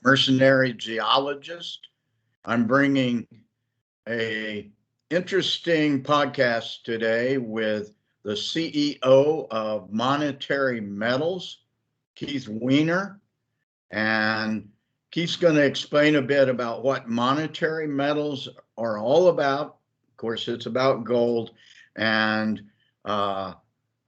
Mercenary Geologist. I'm bringing a interesting podcast today with the CEO of Monetary Metals, Keith Weiner, and Keith's going to explain a bit about what monetary metals are all about. Of course, it's about gold, and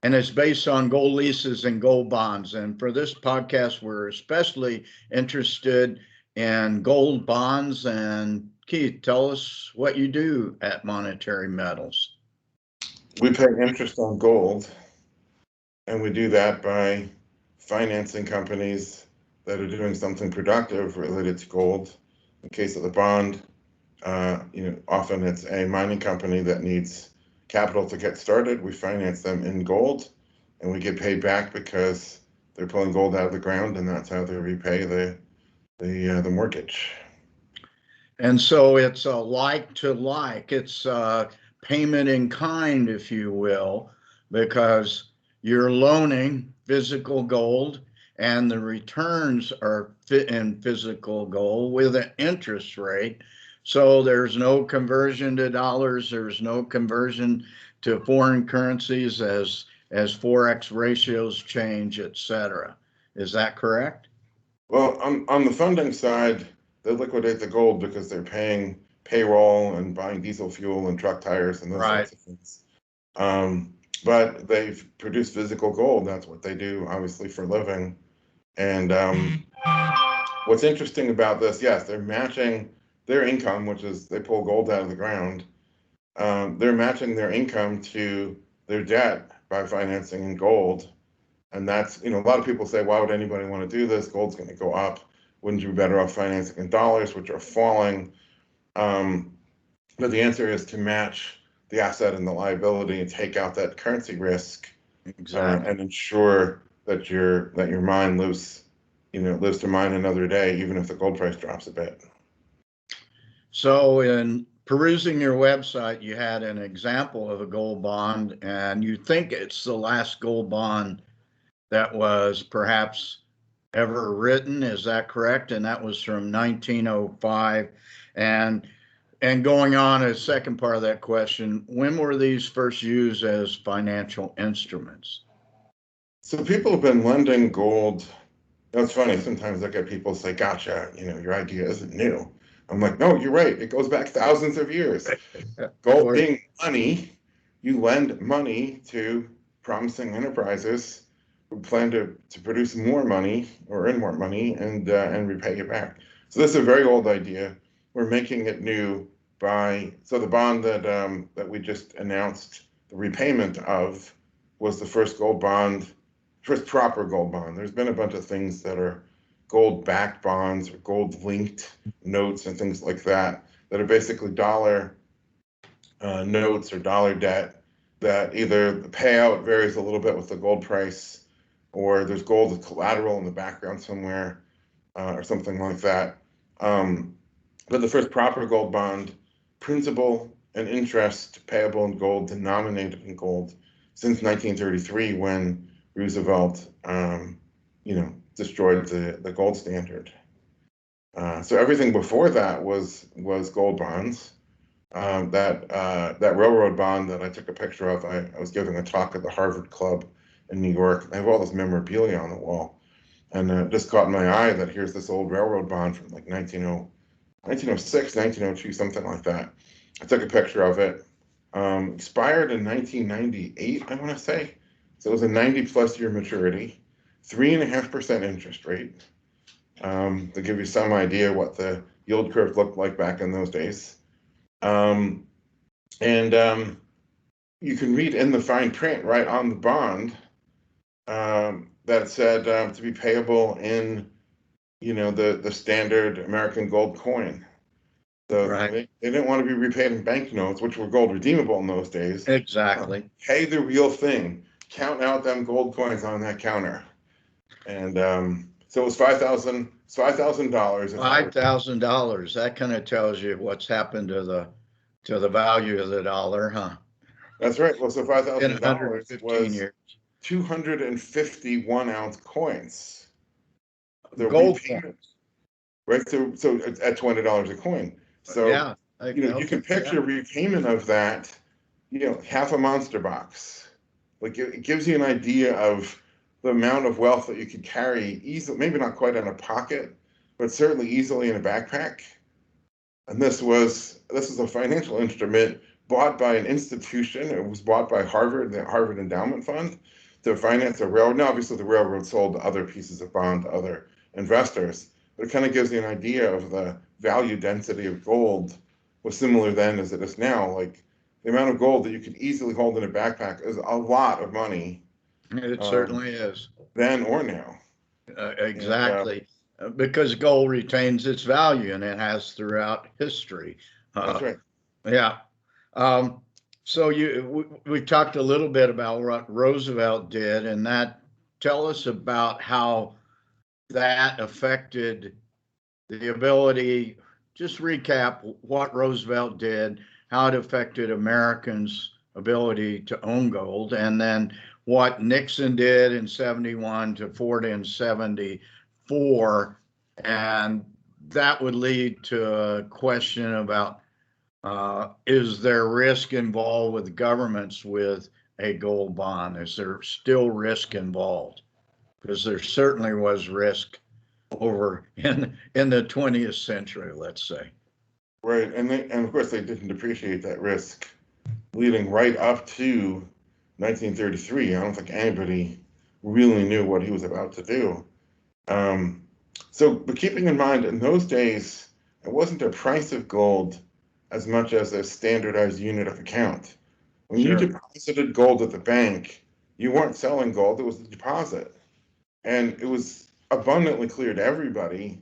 it's based on gold leases and gold bonds. And for this podcast, we're especially interested in gold bonds. And Keith, tell us what you do at Monetary Metals. We pay interest on gold, and we do that by financing companies that are doing something productive related to gold. In case of the bond, often it's a mining company that needs capital to get started. We finance them in gold, and we get paid back because they're pulling gold out of the ground, and that's how they repay the mortgage. And so it's a like to like. It's payment in kind, if you will, because you're loaning physical gold and the returns are in physical gold with an interest rate. So there's no conversion to dollars, there's no conversion to foreign currencies as Forex ratios change, etc. Is that correct? Well, on the funding side, they liquidate the gold because they're paying payroll and buying diesel fuel and truck tires and those sorts of things. But they've produced physical gold. That's what they do, obviously, for a living. And what's interesting about this, yes, they're matching their income, which is they pull gold out of the ground. They're matching their income to their debt by financing in gold. And that's, a lot of people say, why would anybody want to do this? Gold's going to go up. Wouldn't you be better off financing in dollars, which are falling? But the answer is to match the asset and the liability and take out that currency risk, and ensure that your mine lives to mine another day, even if the gold price drops a bit. So in perusing your website, you had an example of a gold bond, and you think it's the last gold bond that was perhaps ever written. Is that correct? And that was from 1905. And going on, a second part of that question, when were these first used as financial instruments? So people have been lending gold. It's funny, sometimes I get people say, gotcha, your idea isn't new. I'm like, no, you're right. It goes back thousands of years. Gold being money, you lend money to promising enterprises who plan to produce more money or earn more money and repay it back. So this is a very old idea. We're making it new so the bond that we just announced the repayment of was the first first proper gold bond. There's been a bunch of things that are gold-backed bonds or gold-linked notes and things like that are basically dollar notes or dollar debt that either the payout varies a little bit with the gold price, or there's gold as collateral in the background somewhere, or something like that. But the first proper gold bond, principal and interest payable in gold, denominated in gold, since 1933, when Roosevelt, destroyed the gold standard. So everything before that was gold bonds. That railroad bond that I took a picture of, I was giving a talk at the Harvard Club in New York. I have all this memorabilia on the wall, and it just caught my eye that here's this old railroad bond from like 1906, 1902, something like that. I took a picture of it. Expired in 1998, I want to say. So it was a 90-plus year maturity, 3.5% interest rate. To give you some idea what the yield curve looked like back in those days. And you can read in the fine print right on the bond that said to be payable in, the standard American gold coin. So they didn't want to be repaid in banknotes, which were gold redeemable in those days. Exactly. Pay the real thing. Count out them gold coins on that counter. And so it was $5,000. $5,000. That kind of tells you what's happened to the value of the dollar, huh? That's right. Well, so $5,000 was years. 251 ounce coins. The gold repayment, coins. right? So it's at $20 a coin. So, Yeah. you can picture a repayment of that, half a monster box. Like it gives you an idea of the amount of wealth that you could carry easily, maybe not quite in a pocket, but certainly easily in a backpack. And this is a financial instrument bought by an institution. It was bought by Harvard, the Harvard Endowment Fund, to finance a railroad. Now, obviously, the railroad sold other pieces of bond to other investors, but it kind of gives you an idea of the value density of gold was similar then as it is now. Like the amount of gold that you could easily hold in a backpack is a lot of money. It certainly is. Then or now. Exactly. Because gold retains its value and it has throughout history. That's right. Yeah. So we talked a little bit about what Roosevelt did, and tell us about how that affected the ability. Just recap what Roosevelt did, how it affected Americans' ability to own gold, and then what Nixon did in 71 to Ford in 74. And that would lead to a question about is there risk involved with governments with a gold bond? Is there still risk involved? Because there certainly was risk over in the 20th century, let's say. Right, and of course they didn't appreciate that risk leading right up to 1933. I don't think anybody really knew what he was about to do. But keeping in mind, in those days, it wasn't a price of gold as much as a standardized unit of account. When you deposited gold at the bank, you weren't selling gold, it was a deposit. And it was abundantly clear to everybody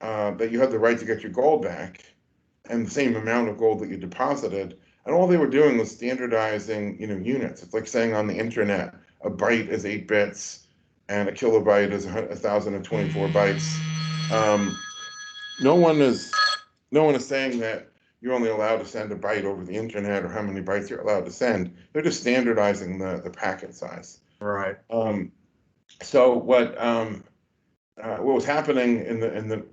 that you had the right to get your gold back and the same amount of gold that you deposited. And all they were doing was standardizing, units. It's like saying on the internet, a byte is 8 bits and a kilobyte is 1,024 bytes. No one is saying that you're only allowed to send a byte over the internet or how many bytes you're allowed to send. They're just standardizing the packet size. Right. So what was happening in the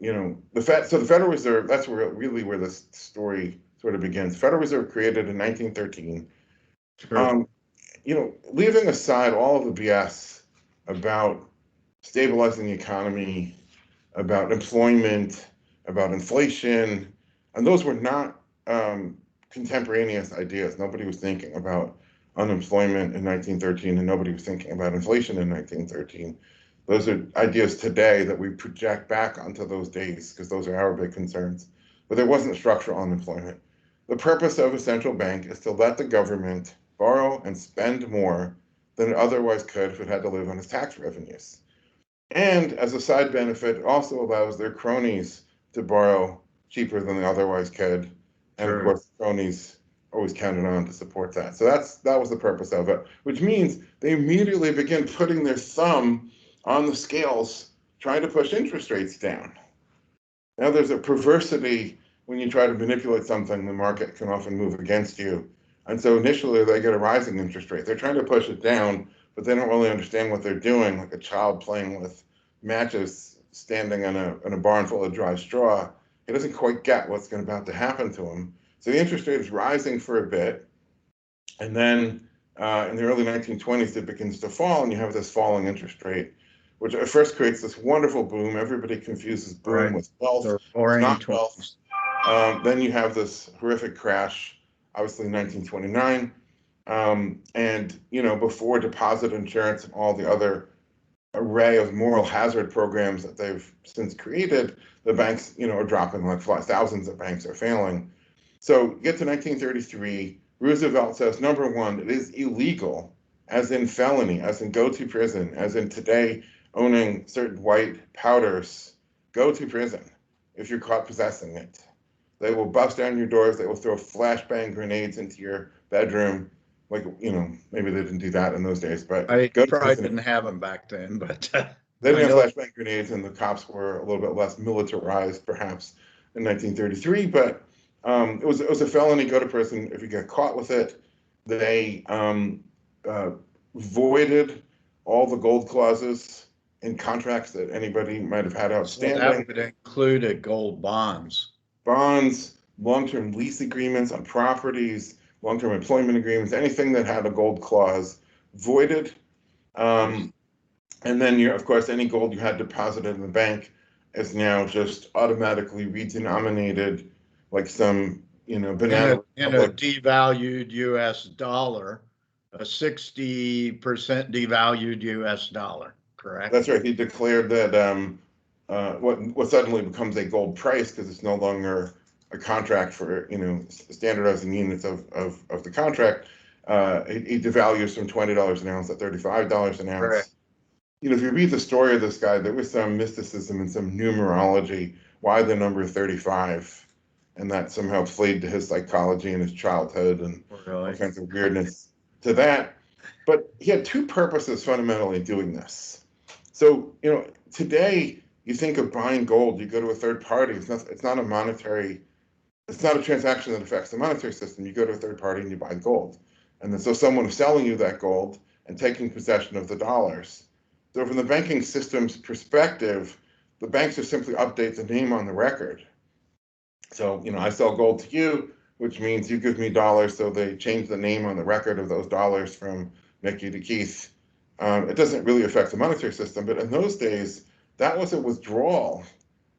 Federal Reserve, that's where this story sort of begins. The Federal Reserve created in 1913. Sure. Leaving aside all of the BS about stabilizing the economy, about employment, about inflation, and those were not contemporaneous ideas. Nobody was thinking about unemployment in 1913, and nobody was thinking about inflation in 1913. Those are ideas today that we project back onto those days because those are our big concerns. But there wasn't structural unemployment. The purpose of a central bank is to let the government borrow and spend more than it otherwise could if it had to live on its tax revenues. And as a side benefit, it also allows their cronies to borrow cheaper than they otherwise could. And of course, cronies always counted on to support that. So that was the purpose of it, which means they immediately begin putting their thumb on the scales, trying to push interest rates down. Now there's a perversity when you try to manipulate something, the market can often move against you. And so initially they get a rising interest rate. They're trying to push it down, but they don't really understand what they're doing, like a child playing with matches standing in a barn full of dry straw. He doesn't quite get what's about to happen to him. So the interest rate is rising for a bit, and then in the early 1920s it begins to fall, and you have this falling interest rate, which at first creates this wonderful boom. Everybody confuses boom with wealth. It's not wealth. Then you have this horrific crash, obviously in 1929. And before deposit insurance and all the other array of moral hazard programs that they've since created, the banks, are dropping like flies. Thousands of banks are failing. So get to 1933, Roosevelt says, number one, it is illegal, as in felony, as in go to prison, as in today owning certain white powders, go to prison if you're caught possessing it. They will bust down your doors. They will throw flashbang grenades into your bedroom. Like, maybe they didn't do that in those days, but I probably didn't have them back then, but they didn't have flashbang grenades, and the cops were a little bit less militarized, perhaps, in 1933. But it was a felony, go to prison if you get caught with it. They voided all the gold clauses in contracts that anybody might have had So outstanding. that would include gold bonds. Bonds, long-term lease agreements on properties, long-term employment agreements, anything that had a gold clause voided. And then, of course, any gold you had deposited in the bank is now just automatically redenominated, like some, banana in a devalued U.S. dollar, a 60% devalued U.S. dollar, correct? That's right. He declared that what suddenly becomes a gold price, because it's no longer a contract for standardizing units of the contract. He devalues from $20 an ounce to $35 an ounce. Correct. If you read the story of this guy, there was some mysticism and some numerology. Why the number 35? And that somehow played to his psychology and his childhood and all kinds of weirdness to that. But he had two purposes fundamentally in doing this. So, today you think of buying gold, you go to a third party. It's not a transaction that affects the monetary system. You go to a third party and you buy gold. And then so someone is selling you that gold and taking possession of the dollars. So from the banking system's perspective, the banks just simply update the name on the record. So, I sell gold to you, which means you give me dollars. So they change the name on the record of those dollars from Mickey to Keith. It doesn't really affect the monetary system, but in those days, that was a withdrawal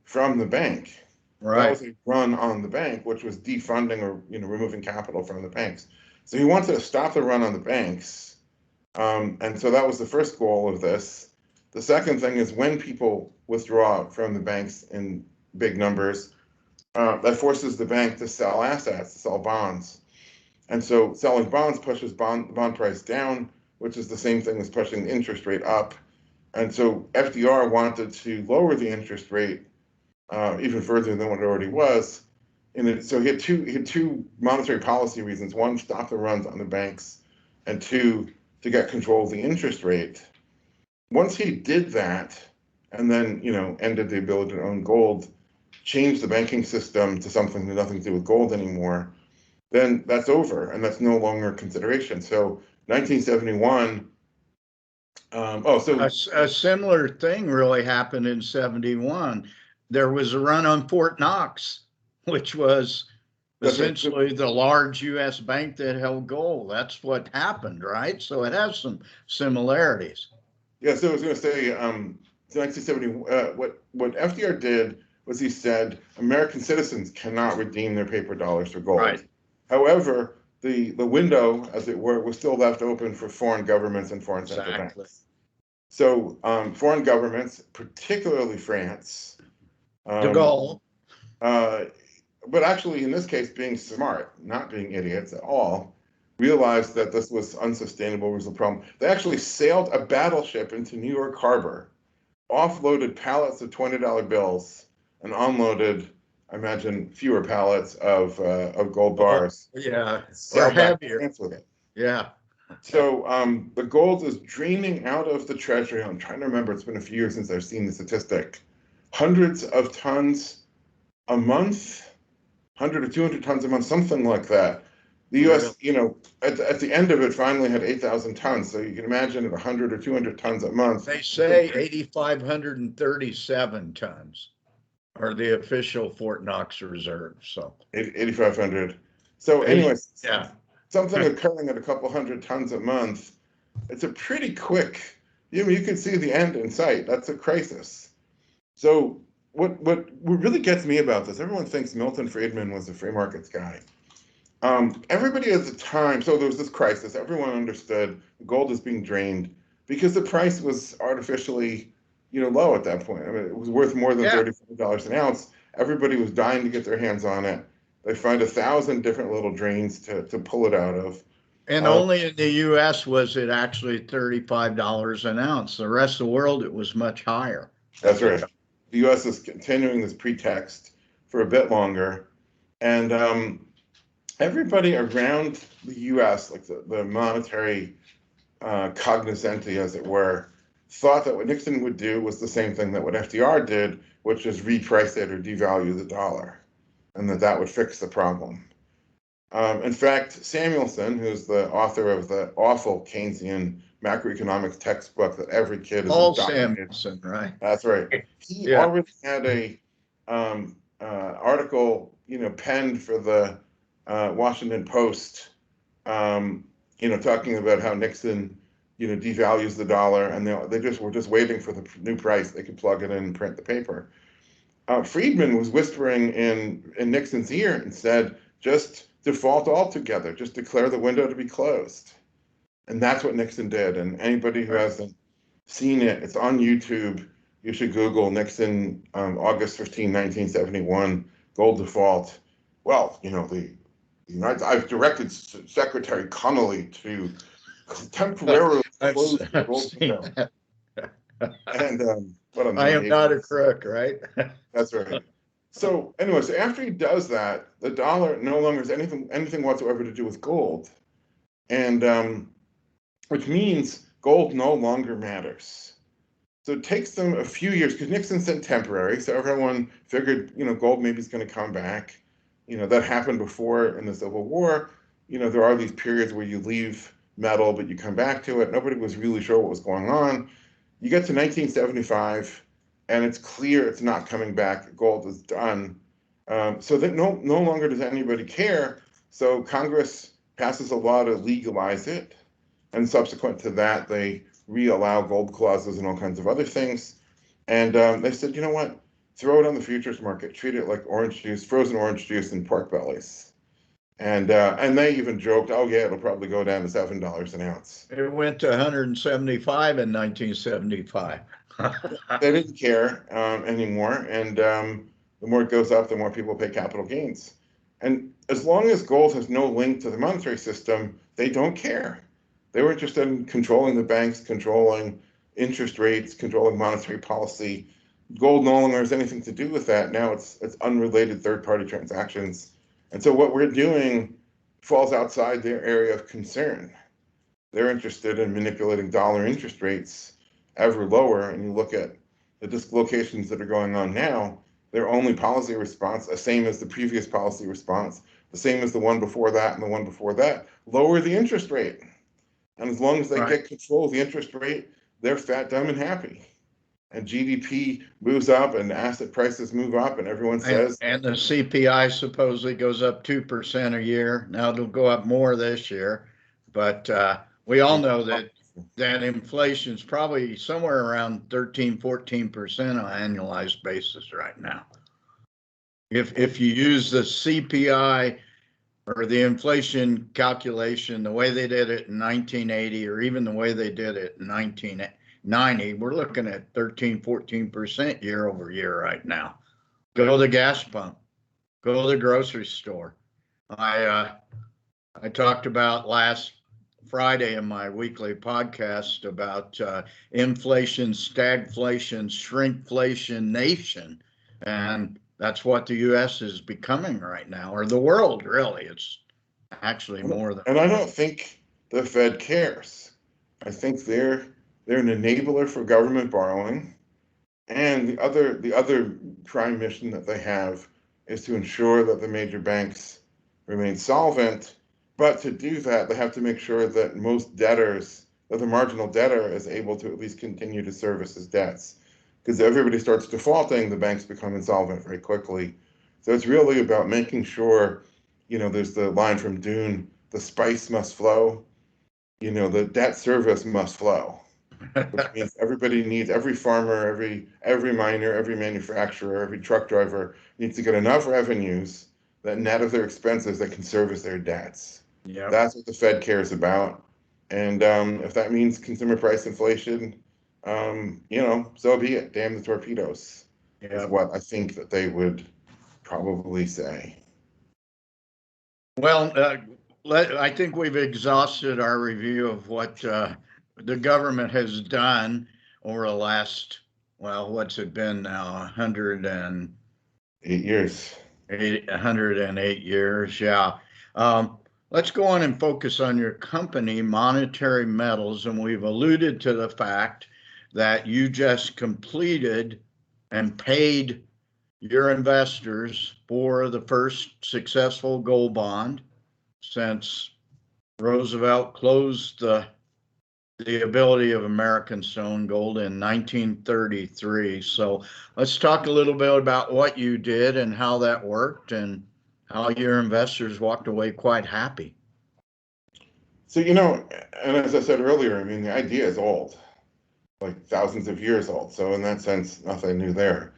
from the bank. Right. That was a run on the bank, which was defunding or removing capital from the banks. So he wanted to stop the run on the banks. And so that was the first goal of this. The second thing is when people withdraw from the banks in big numbers, that forces the bank to sell assets, to sell bonds. And so selling bonds pushes bond price down, which is the same thing as pushing the interest rate up. And so FDR wanted to lower the interest rate even further than what it already was. And so he had two monetary policy reasons. One, stop the runs on the banks, and two, to get control of the interest rate. Once he did that, and then ended the ability to own gold, changed the banking system to something that nothing to do with gold anymore, then that's over, and that's no longer a consideration. So 1971. A similar thing really happened in 71. There was a run on Fort Knox, which was essentially the large U.S. bank that held gold. That's what happened, right? So it has some similarities. Yeah, so I was going to say, 1970, what FDR did was he said American citizens cannot redeem their paper dollars for gold. Right. However, the window, as it were, was still left open for foreign governments and foreign central banks. So foreign governments, particularly France, de Gaulle, but actually in this case being smart, not being idiots at all, realized that this was unsustainable, was the problem. They actually sailed a battleship into New York Harbor, offloaded pallets of $20 bills, and unloaded, I imagine, fewer pallets of gold bars. Yeah, or heavier. With it. Yeah. So the gold is draining out of the treasury. I'm trying to remember. It's been a few years since I've seen the statistic. Hundreds of tons a month, 100 or 200 tons a month, something like that. The U.S., at the end of it, finally had 8,000 tons. So you can imagine at 100 or 200 tons a month. They say 8,537 tons are the official Fort Knox reserve. So 8,500. So anyways, yeah, something occurring at a couple hundred tons a month. It's a pretty quick. You can see the end in sight. That's a crisis. So what really gets me about this? Everyone thinks Milton Friedman was a free markets guy. Everybody at the time, so there was this crisis. Everyone understood gold is being drained because the price was artificially, low at that point. I mean, it was worth more than $35 an ounce. Everybody was dying to get their hands on it. They find 1,000 different little drains to pull it out of. And only in the U.S. was it actually $35 an ounce. The rest of the world, it was much higher. That's right. The U.S. is continuing this pretext for a bit longer. And everybody around the U.S., like the monetary cognoscenti, as it were, thought that what Nixon would do was the same thing that what FDR did, which is reprice it or devalue the dollar, and that would fix the problem. In fact, Samuelson, who's the author of the awful Keynesian macroeconomics textbook that every kid is Paul indoctrinated. Samuelson, right? That's right. He Yeah. already had a article, penned for the Washington Post, talking about how Nixon, devalues the dollar, and they just were just waiting for the new price. They could plug it in and print the paper. Friedman was whispering in Nixon's ear and said, just default altogether, just declare the window to be closed. And that's what Nixon did. And anybody who hasn't seen it, it's on YouTube. You should Google Nixon, August 15, 1971, gold default. Well, I've directed Secretary Connolly to temporarily close the gold window. And I am not a crook, right? That's right. So anyway, so after he does that, the dollar no longer has anything whatsoever to do with gold, and which means gold no longer matters. So it takes them a few years because Nixon said temporary, so everyone figured gold maybe is going to come back. That happened before in the Civil War. There are these periods where you leave metal but you come back to it. Nobody was really sure what was going on. You get to 1975, and it's clear it's not coming back. Gold is done. So that no longer does anybody care. So Congress passes a law to legalize it, and subsequent to that, they re-allow gold clauses and all kinds of other things. And they said, you know what? Throw it on the futures market. Treat it like orange juice, frozen orange juice, and pork bellies. And they even joked, oh yeah, it'll probably go down to $7 an ounce. It went to 175 in 1975. They didn't care anymore, and the more it goes up, the more people pay capital gains. And as long as gold has no link to the monetary system, they don't care. They were interested in controlling the banks, controlling interest rates, controlling monetary policy. Gold no longer has anything to do with that. Now it's unrelated third-party transactions. And so what we're doing falls outside their area of concern. They're interested in manipulating dollar interest rates ever lower, and you look at the dislocations that are going on now, their only policy response, the same as the previous policy response, the same as the one before that and the one before that, lower the interest rate. And as long as they get control of the interest rate, they're fat, dumb, and happy. And GDP moves up and asset prices move up, and everyone says. And the CPI supposedly goes up 2% a year. Now it'll go up more this year, but we all know that inflation is probably somewhere around 13, 14% on an annualized basis right now. If you use the CPI or the inflation calculation, the way they did it in 1980, or even the way they did it in 1990, we're looking at 13, 14% year over year right now. Go to the gas pump, go to the grocery store. I talked about last Friday in my weekly podcast about inflation, stagflation, shrinkflation nation. And that's what the U.S. is becoming right now, or the world, really. It's actually more than. And I don't think the Fed cares. I think they're an enabler for government borrowing. And the other prime mission that they have is to ensure that the major banks remain solvent. But to do that, they have to make sure that that the marginal debtor is able to at least continue to service his debts. Because if everybody starts defaulting, the banks become insolvent very quickly. So it's really about making sure, there's the line from Dune, the spice must flow, the debt service must flow. Which means everybody needs, every farmer, every miner, every manufacturer, every truck driver needs to get enough revenues that net of their expenses that can service their debts. Yep. That's what the Fed cares about. And if that means consumer price inflation, so be it. Damn the torpedoes, is what I think that they would probably say. Well, I think we've exhausted our review of what the government has done over the last, what's it been now, 108 years. 108 years, yeah. Let's go on and focus on your company, Monetary Metals, and we've alluded to the fact that you just completed and paid your investors for the first successful gold bond since Roosevelt closed the the ability of Americans to own gold in 1933. So let's talk a little bit about what you did and how that worked and how your investors walked away quite happy. So, and as I said earlier, I mean, the idea is old, like thousands of years old. So in that sense, nothing new there.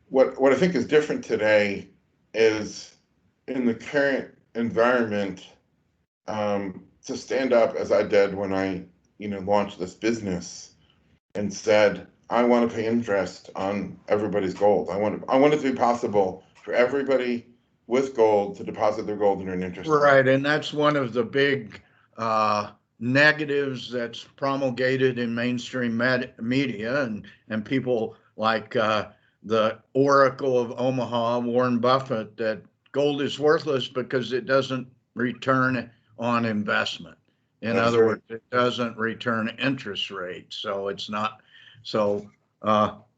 What I think is different today is in the current environment, to stand up as I did when I, launched this business and said, I want to pay interest on everybody's gold. I want it to be possible for everybody with gold to deposit their gold in an interest rate. Right, and that's one of the big negatives that's promulgated in mainstream media, and people like the Oracle of Omaha, Warren Buffett, that gold is worthless because it doesn't return on investment. In That's other right. words, it doesn't return interest rate, so it's not. So,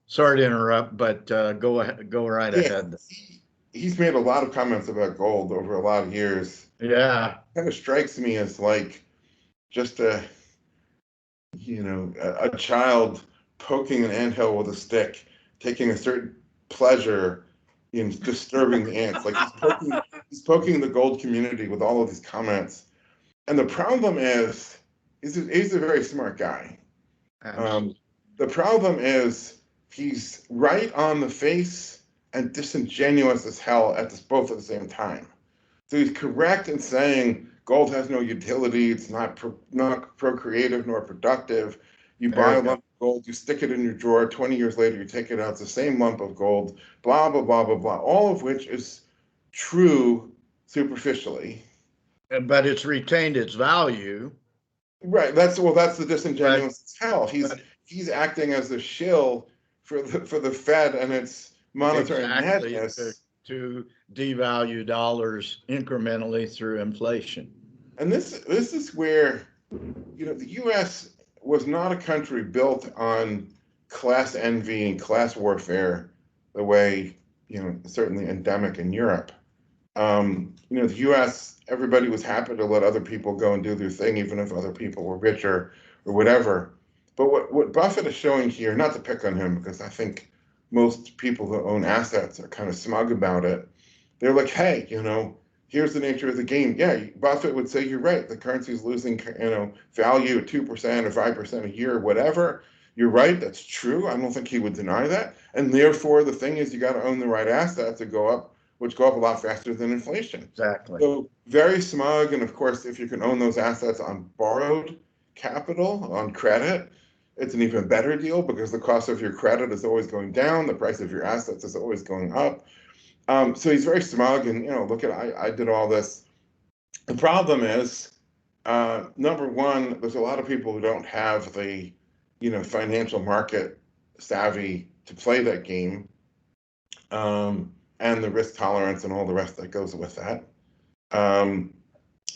sorry to interrupt, but go ahead, go right Yeah, ahead. he's made a lot of comments about gold over a lot of years. Yeah, Kind of strikes me as like just a child poking an anthill with a stick, taking a certain pleasure in disturbing the ants. Like he's poking the gold community with all of these comments. And the problem is, he's a very smart guy. absolutely. The problem is he's right on the face and disingenuous as hell both at the same time. So he's correct in saying gold has no utility. It's not procreative nor productive. You There buy you a go. lump of gold, you stick it in your drawer. 20 years later, you take it out. It's the same lump of gold. Blah blah blah blah blah. All of which is true superficially. But it's retained its value. Right. That's the But, disingenuous as hell. He's but he's acting as the shill for the Fed and its monetary exactly madness. to devalue dollars incrementally through inflation. And this is where the U.S. was not a country built on class envy and class warfare the way certainly endemic in Europe. The U.S. everybody was happy to let other people go and do their thing, even if other people were richer or whatever. But what Buffett is showing here, not to pick on him, because I think most people who own assets are kind of smug about it. They're like, hey, here's the nature of the game. Yeah, Buffett would say you're right. The currency is losing, value at 2% or 5% a year or whatever. You're right. That's true. I don't think he would deny that. And therefore, the thing is, you got to own the right assets to go up, which go up a lot faster than inflation. Exactly. So very smug. And of course, if you can own those assets on borrowed capital, on credit, it's an even better deal because the cost of your credit is always going down. The price of your assets is always going up. So he's very smug and, look at, I did all this. The problem is, number one, there's a lot of people who don't have the, financial market savvy to play that game, and the risk tolerance and all the rest that goes with that. And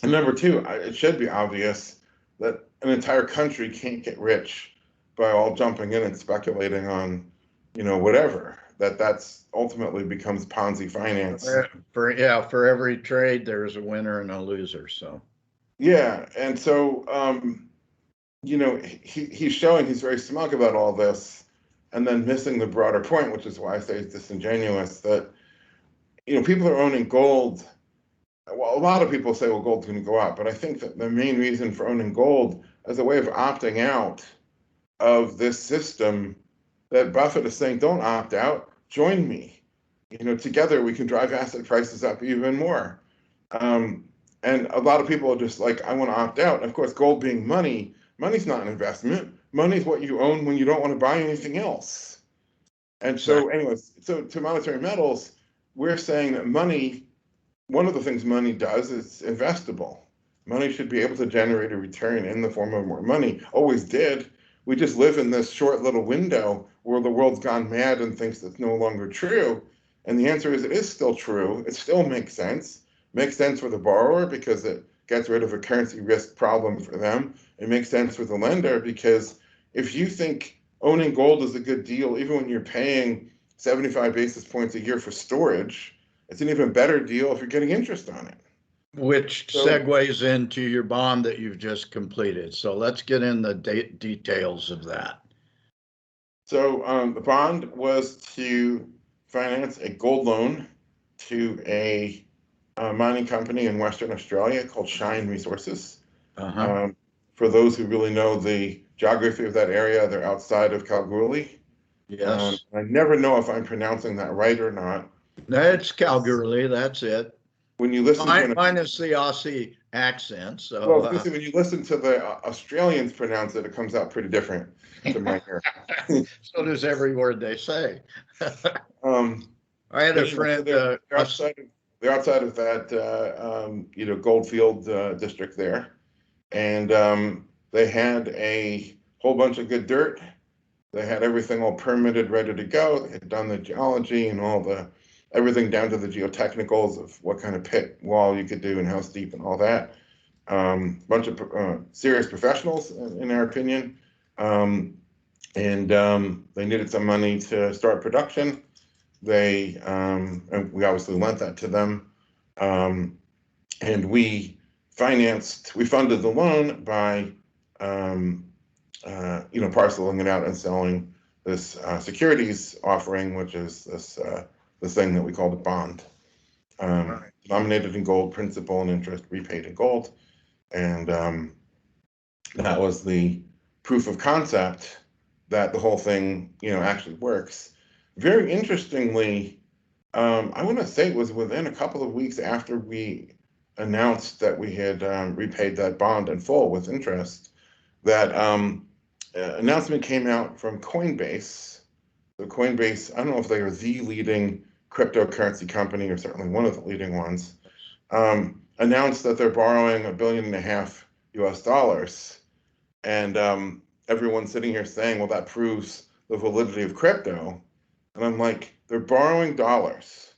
number two, it should be obvious that an entire country can't get rich by all jumping in and speculating on, whatever. That's ultimately becomes Ponzi finance. For every trade there's a winner and a loser. So Yeah, and so he's showing he's very smug about all this, and then missing the broader point, which is why I say it's disingenuous that people are owning gold. Well, a lot of people say, well, gold's going to go up, but I think that the main reason for owning gold is a way of opting out of this system that Buffett is saying, don't opt out, join me. Together we can drive asset prices up even more. And a lot of people are just like, I want to opt out. And of course, gold being money's not an investment. Money's what you own when you don't want to buy anything else. And so anyways, so to monetary metals, we're saying that one of the things money does is investable. Money should be able to generate a return in the form of more money. Always did. We just live in this short little window where the world's gone mad and thinks it's no longer true. And the answer is it is still true. It still makes sense. Makes sense for the borrower because it gets rid of a currency risk problem for them. It makes sense for the lender because if you think owning gold is a good deal, even when you're paying 75 basis points a year for storage, it's an even better deal if you're getting interest on it. which So, segues into your bond that you've just completed. So let's get in the details of that. so the bond was to finance a gold loan to a mining company in Western Australia called Shine Resources. Uh-huh. For those who really know the geography of that area, they're outside of Kalgoorlie. Yes. I never know if I'm pronouncing that right or not. That's Calgary. That's it. When you listen to Minus the Aussie accent. well, I was So, gonna say, when you listen to the Australians pronounce it, it comes out pretty different to my ear. so does every word they say. Um, I had but a anyway, so friend, they're outside of that Goldfield district there, and they had a whole bunch of good dirt. They had everything all permitted, ready to go. They had done the geology and everything down to the geotechnicals of what kind of pit wall you could do and how steep and all that. Bunch of serious professionals, in our opinion, and they needed some money to start production. And we obviously lent that to them, and we funded the loan by parceling it out and selling this securities offering, which is this thing that we call the bond, right. denominated in gold, principal and interest repaid in gold. And that was the proof of concept that the whole thing, actually works. Very interestingly, I want to say it was within a couple of weeks after we announced that we had repaid that bond in full with interest, that announcement came out from Coinbase. So Coinbase, I don't know if they are the leading cryptocurrency company or certainly one of the leading ones, announced that they're borrowing $1.5 billion US. And everyone's sitting here saying, well, that proves the validity of crypto. And I'm like, they're borrowing dollars.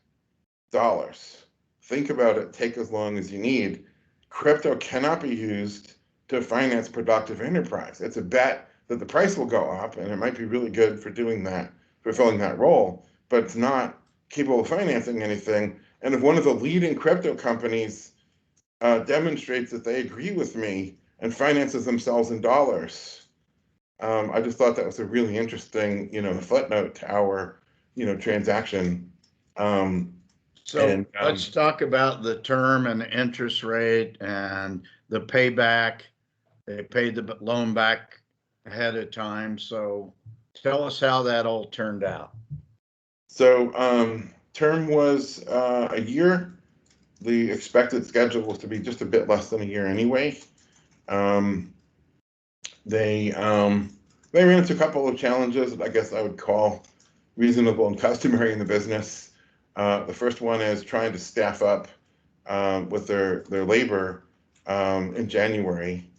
Think about it, take as long as you need. Crypto cannot be used to finance productive enterprise. It's a bet that the price will go up, and it might be really good for doing that, fulfilling that role, but it's not capable of financing anything. And if one of the leading crypto companies demonstrates that they agree with me and finances themselves in dollars, I just thought that was a really interesting, footnote to our, transaction. So let's talk about the term and the interest rate and the payback. They paid the loan back ahead of time. So tell us how that all turned out. So term was a year. The expected schedule was to be just a bit less than a year anyway. Um, they ran into a couple of challenges that I guess I would call reasonable and customary in the business. The first one is trying to staff up with their labor in January,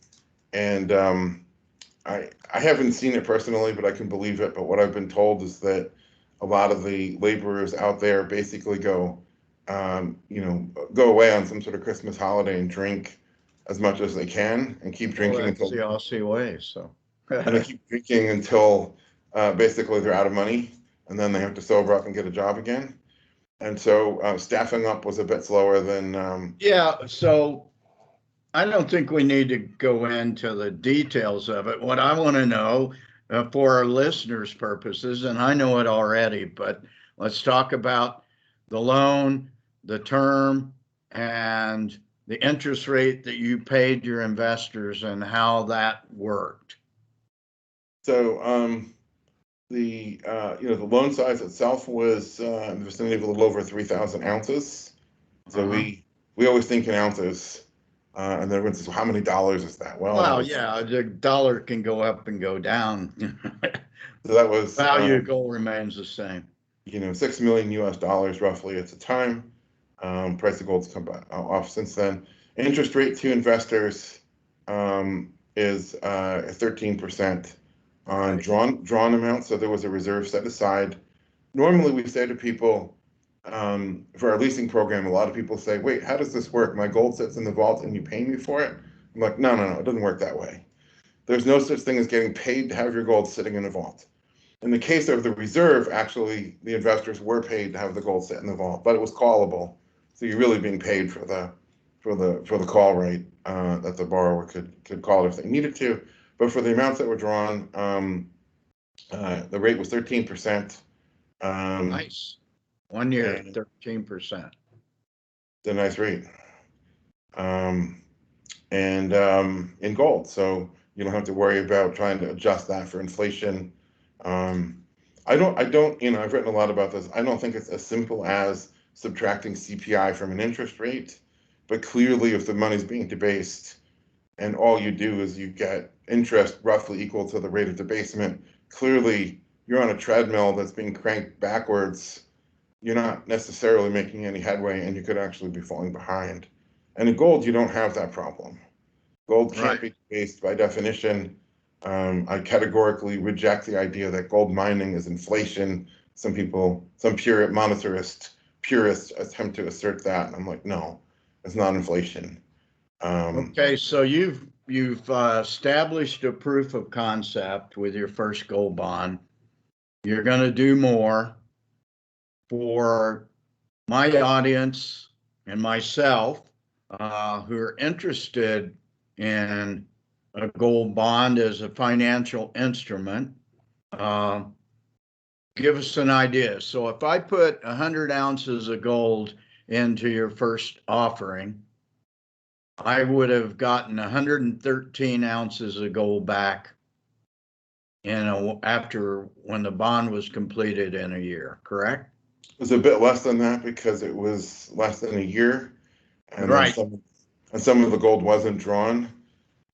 and I haven't seen it personally, but I can believe it. But what I've been told is that a lot of the laborers out there basically go away on some sort of Christmas holiday and drink as much as they can and keep drinking That's the Aussie way. So and they keep drinking until basically they're out of money, and then they have to sober up and get a job again. And so staffing up was a bit slower than. Yeah. So I don't think we need to go into the details of it. What I want to know for our listeners' purposes, and I know it already, but let's talk about the loan, the term, and the interest rate that you paid your investors and how that worked. So the loan size itself was in the vicinity of a little over 3,000 ounces. So we always think in ounces. And then everyone says, well, how many dollars is that? Well, yeah, the dollar can go up and go down. So that was value goal remains the same. $6 million US roughly at the time. Price of gold's come back off since then. Interest rate to investors is 13% on drawn amounts. So there was a reserve set aside. Normally, we say to people for our leasing program, a lot of people say, "Wait, how does this work? My gold sits in the vault, and you pay me for it." I'm like, no, it doesn't work that way. There's no such thing as getting paid to have your gold sitting in a vault. In the case of the reserve, actually, the investors were paid to have the gold sit in the vault, but it was callable. So you're really being paid for for the call rate that the borrower could call it if they needed to. But for the amounts that were drawn, the rate was 13%. Nice. 1 year, And 13%. it's a nice rate. And in gold, so you don't have to worry about trying to adjust that for inflation. I don't, I've written a lot about this. I don't think it's as simple as subtracting CPI from an interest rate, but clearly if the money's being debased and all you do is you get interest roughly equal to the rate of debasement, clearly you're on a treadmill that's being cranked backwards. You're not necessarily making any headway and you could actually be falling behind. And in gold, you don't have that problem. Gold can't be debased by definition. I categorically reject the idea that gold mining is inflation. Some pure monetarist purists attempt to assert that, and I'm like, no, it's not inflation. Okay, so you've established a proof of concept with your first gold bond. You're going to do more. For my audience and myself who are interested in a gold bond as a financial instrument, give us an idea. So if I put 100 ounces of gold into your first offering, I would have gotten 113 ounces of gold back after when the bond was completed in a year, correct? It was a bit less than that because it was less than a year, and right. Some of the gold wasn't drawn,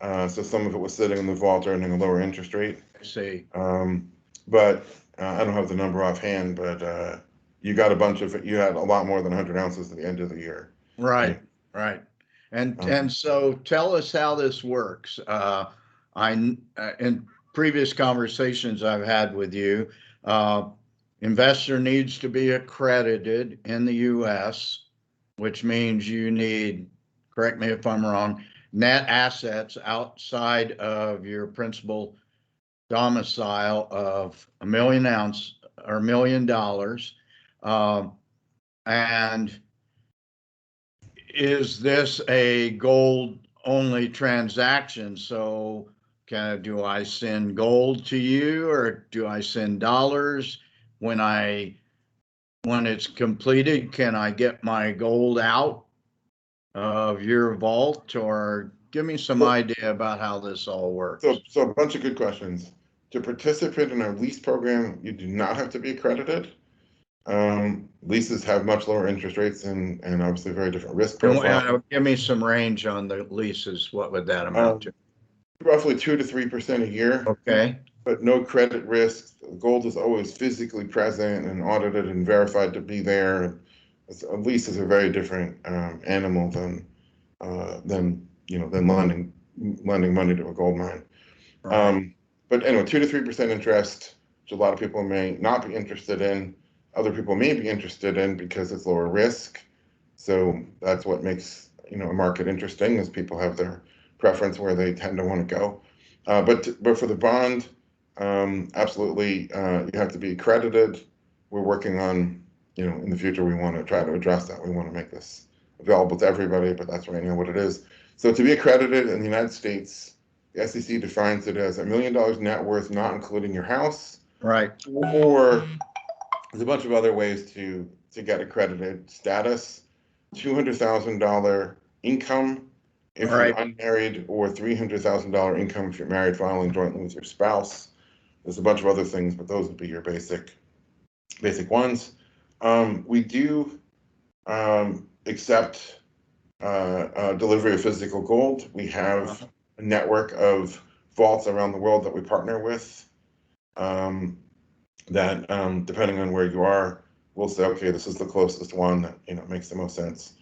so some of it was sitting in the vault earning a lower interest rate. I see. But I don't have the number offhand, but you got you had a lot more than 100 ounces at the end of the year. Right. And so tell us how this works. In previous conversations I've had with you, investor needs to be accredited in the U.S., which means you need, correct me if I'm wrong, net assets outside of your principal domicile of $1 million or $1 million. And is this a gold only transaction? So do I send gold to you or do I send dollars? When it's completed, can I get my gold out of your vault, or give me some idea about how this all works? So a bunch of good questions. To participate in our lease program, you do not have to be accredited. Leases have much lower interest rates and obviously very different risk profile. Give me some range on the leases. What would that amount to? Roughly 2 to 3% a year. Okay. But no credit risk. Gold is always physically present and audited and verified to be there. A lease is a very different animal than lending money to a gold mine. Right. But anyway, 2 to 3% interest, which a lot of people may not be interested in. Other people may be interested in because it's lower risk. So that's what makes a market interesting, is people have their preference where they tend to want to go. But for the bond, absolutely, you have to be accredited. We're working on, in the future, we want to try to address that. We want to make this available to everybody, but that's right now what it is. So to be accredited in the United States, the SEC defines it as $1 million net worth, not including your house. Right. Or there's a bunch of other ways to get accredited status. $200,000 income if you're unmarried, or $300,000 income if you're married filing jointly with your spouse. There's a bunch of other things, but those would be your basic ones. We do accept delivery of physical gold. We have a network of vaults around the world that we partner with, that depending on where you are, we'll say, okay, this is the closest one that makes the most sense.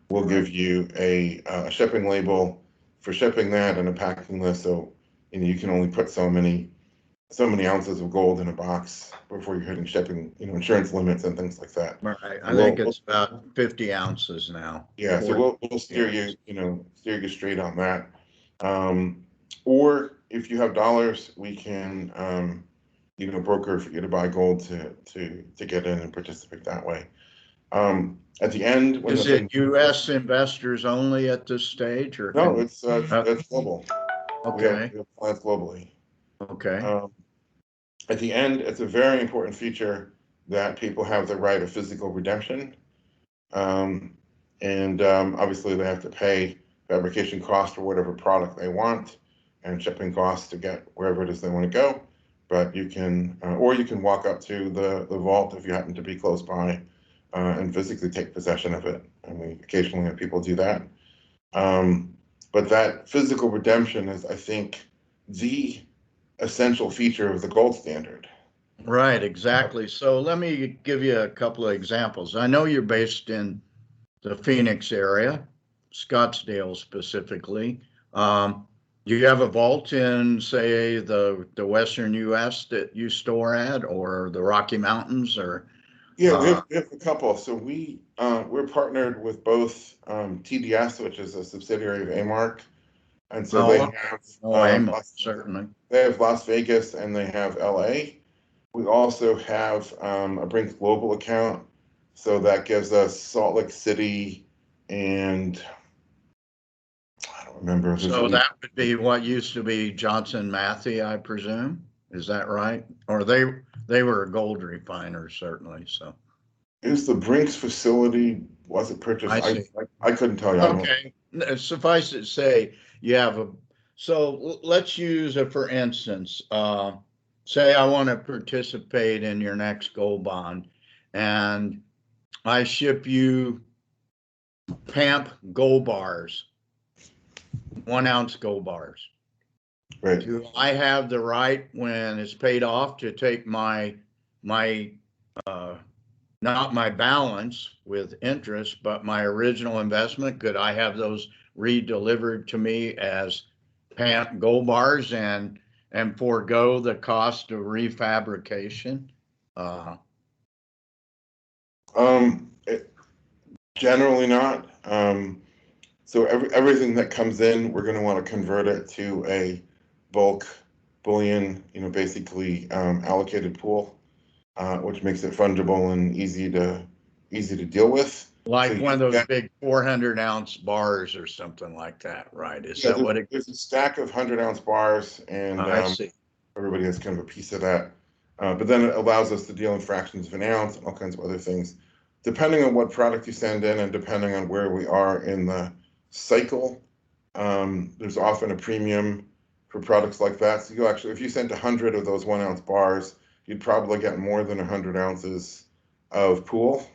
We'll give you a shipping label for shipping that and a packing list, so you can only put so many ounces of gold in a box before you're hitting shipping, insurance limits and things like that. Right. I think it's about 50 ounces now. Yeah, so we'll steer you straight on that. Or if you have dollars, we can broker for you to buy gold to get in and participate that way. At the end, when Is it U.S. investors only at this stage, or no, can? it's global. Okay. We have plans globally. Okay. At the end, it's a very important feature that people have the right of physical redemption. Obviously they have to pay fabrication costs for whatever product they want and shipping costs to get wherever it is they want to go. But you can, or you can walk up to the vault if you happen to be close by and physically take possession of it. And we occasionally have people do that. But that physical redemption is, I think, the essential feature of the gold standard. Right, exactly. So let me give you a couple of examples. I know you're based in the Phoenix area, Scottsdale specifically. Do you have a vault in, say, the Western U.S. that you store at, or the Rocky Mountains, or? Yeah, we have a couple. So we're partnered with both TDS, which is a subsidiary of AMark, and so they have certainly. They have Las Vegas and they have LA. We also have a Brinks Global account, so that gives us Salt Lake City and I don't remember. So that would be what used to be Johnson Matthey, I presume. Is that right? Or they were a gold refiner, certainly. So is the Brinks facility, was it purchased? I see. I couldn't tell you. Okay. Suffice it to say, you have a, so let's use it for instance, say I want to participate in your next gold bond and I ship you PAMP gold bars, 1 ounce gold bars. Right. Do I have the right when it's paid off to take my not my balance with interest, but my original investment? Could I have those re-delivered to me as PAMP gold bars and forego the cost of refabrication? Generally not. So everything that comes in, we're going to want to convert it to a bulk bullion, basically allocated pool, which makes it fungible and easy to deal with. Like so one of those big 400 ounce bars or something like that, right? Is that what it? There's a stack of 100-ounce bars, and I see. Everybody has kind of a piece of that. But then it allows us to deal in fractions of an ounce and all kinds of other things. Depending on what product you send in and depending on where we are in the cycle, there's often a premium for products like that. So you actually, if you sent 100 of those 1 ounce bars, you'd probably get more than 100 ounces of pool.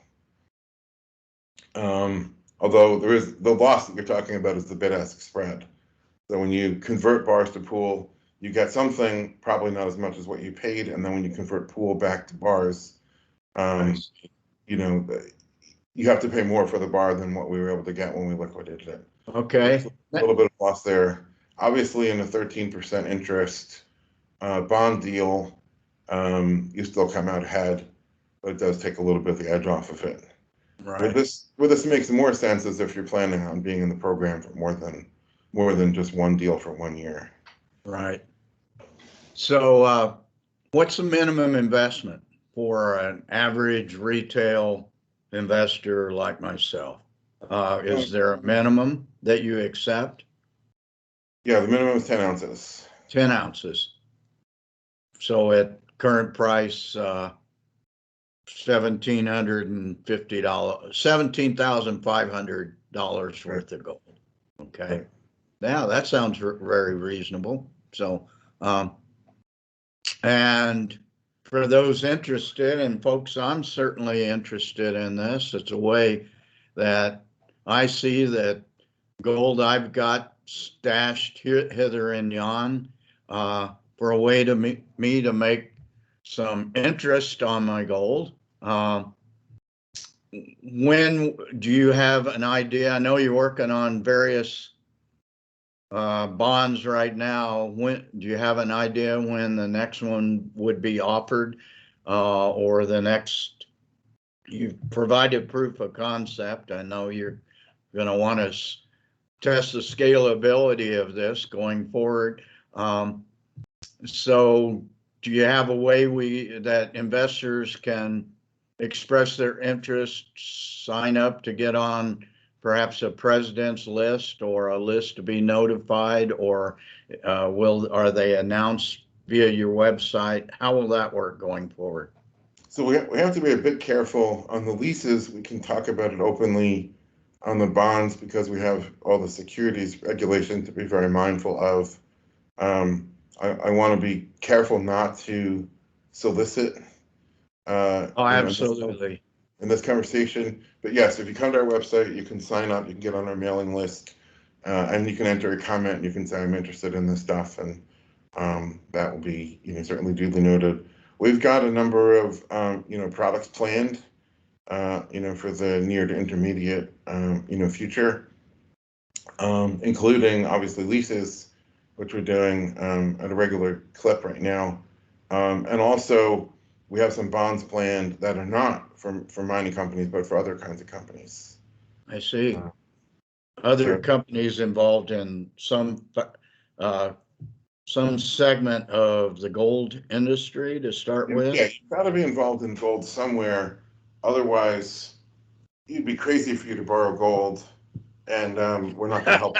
Although there is the loss that you're talking about is the bid-ask spread. So when you convert bars to pool, you get something, probably not as much as what you paid, and then when you convert pool back to bars, you have to pay more for the bar than what we were able to get when we liquidated it. Okay. So a little bit of loss there. Obviously, in a 13% interest bond deal, you still come out ahead, but it does take a little bit of the edge off of it. Right. Where this makes more sense is if you're planning on being in the program for more than just one deal for 1 year. Right. So what's the minimum investment for an average retail investor like myself? Is there a minimum that you accept? Yeah, the minimum is 10 ounces. 10 ounces. So at current price, $1,750, $17,500 worth of gold. Okay. Right. Yeah, that sounds very reasonable. So, and for those interested, and folks, I'm certainly interested in this. It's a way that I see that gold I've got stashed hither and yon for a way to me to make some interest on my gold. When do you have an idea? I know you're working on various bonds right now. When do you have an idea when the next one would be offered, or the next? You've provided proof of concept. I know you're going to want to test the scalability of this going forward. So do you have a way that investors can express their interest, sign up to get on perhaps a president's list or a list to be notified, or are they announced via your website? How will that work going forward? So we have to be a bit careful on the leases. We can talk about it openly. On the bonds, because we have all the securities regulation to be very mindful of. I want to be careful not to solicit. Absolutely. In this conversation, but yes, if you come to our website, you can sign up, you can get on our mailing list, and you can enter a comment, and you can say I'm interested in this stuff, and that will be certainly duly noted. We've got a number of products planned. For the near to intermediate, future, including obviously leases, which we're doing at a regular clip right now, and also we have some bonds planned that are not for mining companies, but for other kinds of companies. I see. Other companies involved in some segment of the gold industry to start with? Yeah, you've got to be involved in gold somewhere. Otherwise, it'd be crazy for you to borrow gold, and we're not going to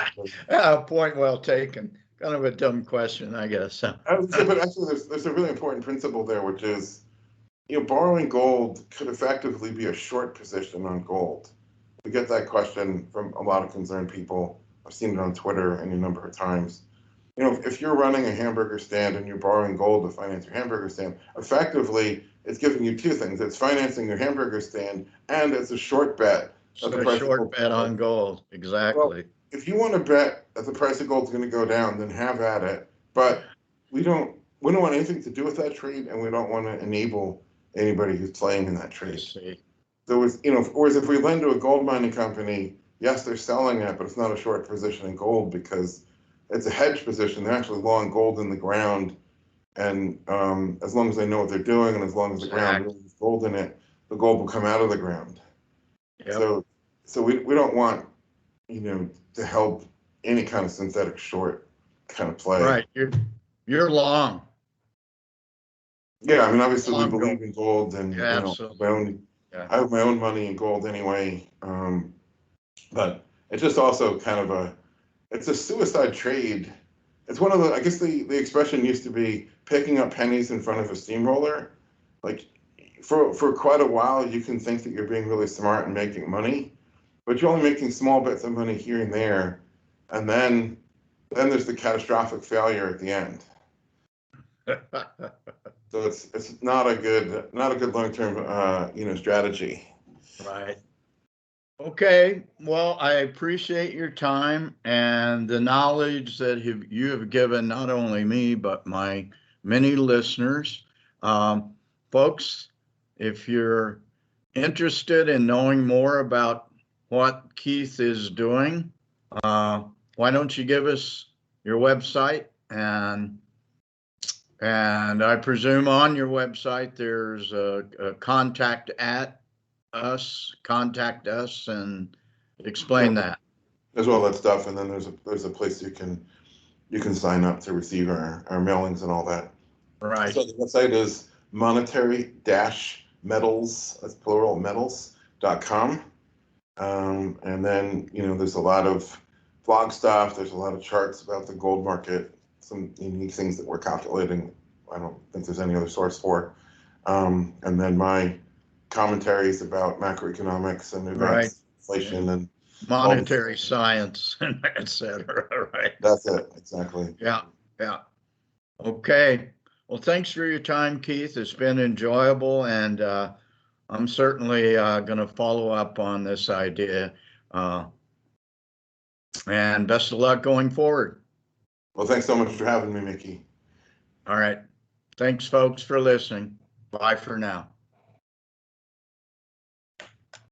help. Point well taken. Kind of a dumb question, I guess. But actually, there's a really important principle there, which is, borrowing gold could effectively be a short position on gold. We get that question from a lot of concerned people. I've seen it on Twitter any number of times. If you're running a hamburger stand and you're borrowing gold to finance your hamburger stand, effectively, it's giving you two things. It's financing your hamburger stand, and it's a short bet. A short bet on gold, exactly. Well, if you want to bet that the price of gold is going to go down, then have at it. But we don't want anything to do with that trade, and we don't want to enable anybody who's playing in that trade. So it's, whereas if we lend to a gold mining company, yes, they're selling it, but it's not a short position in gold because it's a hedge position. They're actually long gold in the ground, and as long as they know what they're doing, and as long as the ground has gold in it, the gold will come out of the ground. Yep. So we don't want to help any kind of synthetic short kind of play. Right, you're long. Yeah, I mean, obviously we believe in gold, and I have my own money in gold anyway. But it's just also kind of it's a suicide trade. It's one of the, I guess the expression used to be picking up pennies in front of a steamroller. Like for quite a while, you can think that you're being really smart and making money, but you're only making small bits of money here and there, and then there's the catastrophic failure at the end. So it's not a good long-term strategy. Right. Okay. Well, I appreciate your time and the knowledge that you have given not only me but my many listeners. Folks, if you're interested in knowing more about what Keith is doing, why don't you give us your website, and I presume on your website there's a contact us and explain that. There's all that stuff, and then there's a place you can sign up to receive our mailings and all that. Right. So the website is monetary-metals, that's plural, metals.com. And then, there's a lot of blog stuff. There's a lot of charts about the gold market, some unique things that we're calculating. I don't think there's any other source for. And then my commentaries about macroeconomics and inflation and monetary science, etc. Right. That's it. Exactly. Yeah. Okay. Well, thanks for your time, Keith. It's been enjoyable, and I'm certainly going to follow up on this idea. And best of luck going forward. Well, thanks so much for having me, Mickey. All right. Thanks, folks, for listening. Bye for now.